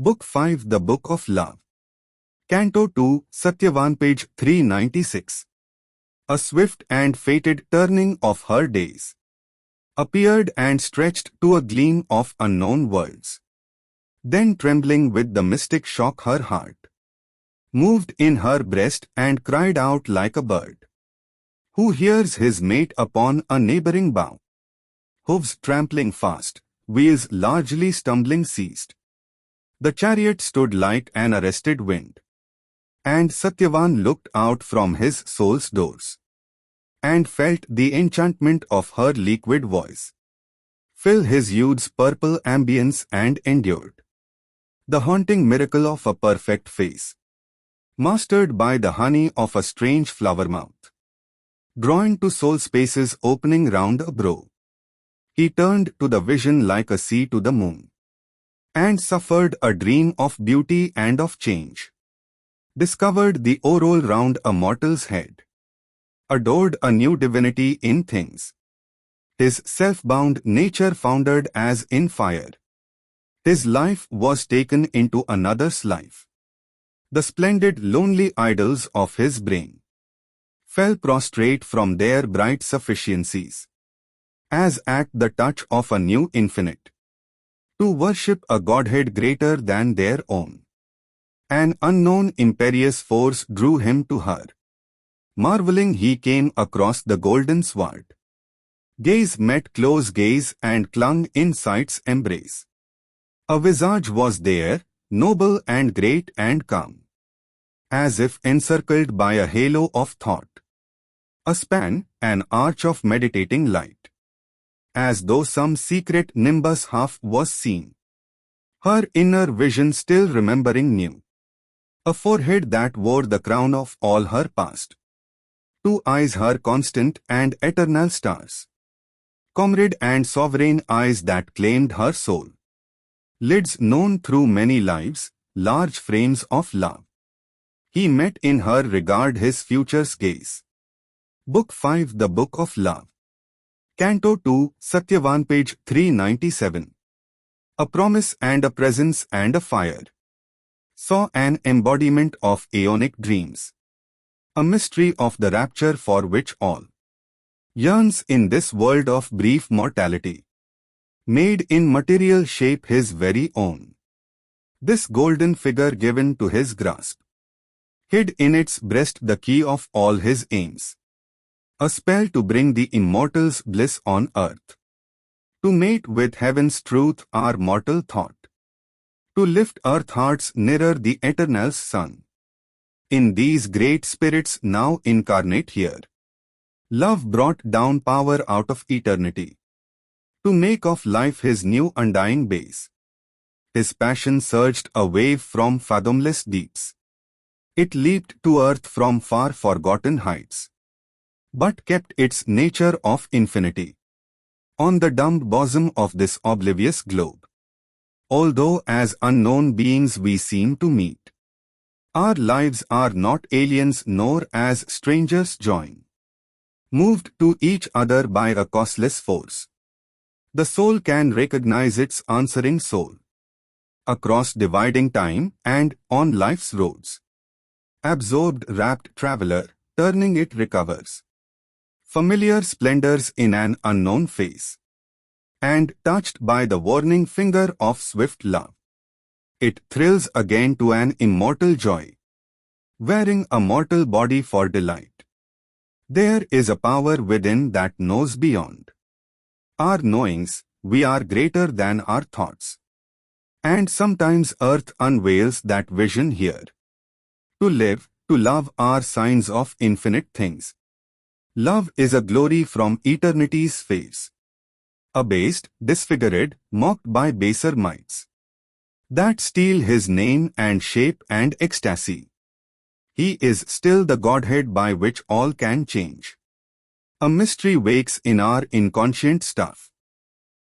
Book 5 The Book of Love. Canto 2, Satyavan, page 396. A swift and fated turning of her days appeared and stretched to a gleam of unknown worlds. Then trembling with the mystic shock her heart moved in her breast and cried out like a bird who hears his mate upon a neighboring bough. Hooves trampling fast, wheels largely stumbling ceased. The chariot stood like an arrested wind, and Satyavan looked out from his soul's doors, and felt the enchantment of her liquid voice fill his youth's purple ambience, and endured the haunting miracle of a perfect face, mastered by the honey of a strange flower mouth, drawn to soul spaces opening round a brow. He turned to the vision like a sea to the moon, and suffered a dream of beauty and of change, discovered the aureole round a mortal's head, adored a new divinity in things, his self-bound nature foundered as in fire. His life was taken into another's life. The splendid lonely idols of his brain fell prostrate from their bright sufficiencies, as at the touch of a new infinite, to worship a godhead greater than their own. An unknown imperious force drew him to her. Marveling he came across the golden sward. Gaze met close gaze and clung in sight's embrace. A visage was there, noble and great and calm, as if encircled by a halo of thought. A span, an arch of meditating light, as though some secret nimbus half was seen. Her inner vision still remembering new. A forehead that wore the crown of all her past. 2 eyes her constant and eternal stars. Comrade and sovereign eyes that claimed her soul. Lids known through many lives, large frames of love. He met in her regard his future's gaze. Book 5 The Book of Love. Canto 2, Satyavan, page 397. A promise and a presence and a fire. Saw an embodiment of aeonic dreams. A mystery of the rapture for which all yearns in this world of brief mortality. Made in material shape his very own. This golden figure given to his grasp hid in its breast the key of all his aims. A spell to bring the immortal's bliss on earth. To mate with heaven's truth our mortal thought. To lift earth hearts nearer the eternal's sun. In these great spirits now incarnate here, love brought down power out of eternity, to make of life his new undying base. His passion surged a wave from fathomless deeps. It leaped to earth from far forgotten heights, but kept its nature of infinity on the dumb bosom of this oblivious globe. Although as unknown beings we seem to meet, our lives are not aliens nor as strangers join, moved to each other by a causeless force. The soul can recognize its answering soul across dividing time and on life's roads. Absorbed rapt traveler, turning it recovers familiar splendors in an unknown face, and touched by the warning finger of swift love, it thrills again to an immortal joy, wearing a mortal body for delight. There is a power within that knows beyond our knowings. We are greater than our thoughts, and sometimes earth unveils that vision here. To live, to love are signs of infinite things. Love is a glory from eternity's face, abased, disfigured, mocked by baser mights that steal his name and shape and ecstasy. He is still the Godhead by which all can change. A mystery wakes in our inconscient stuff.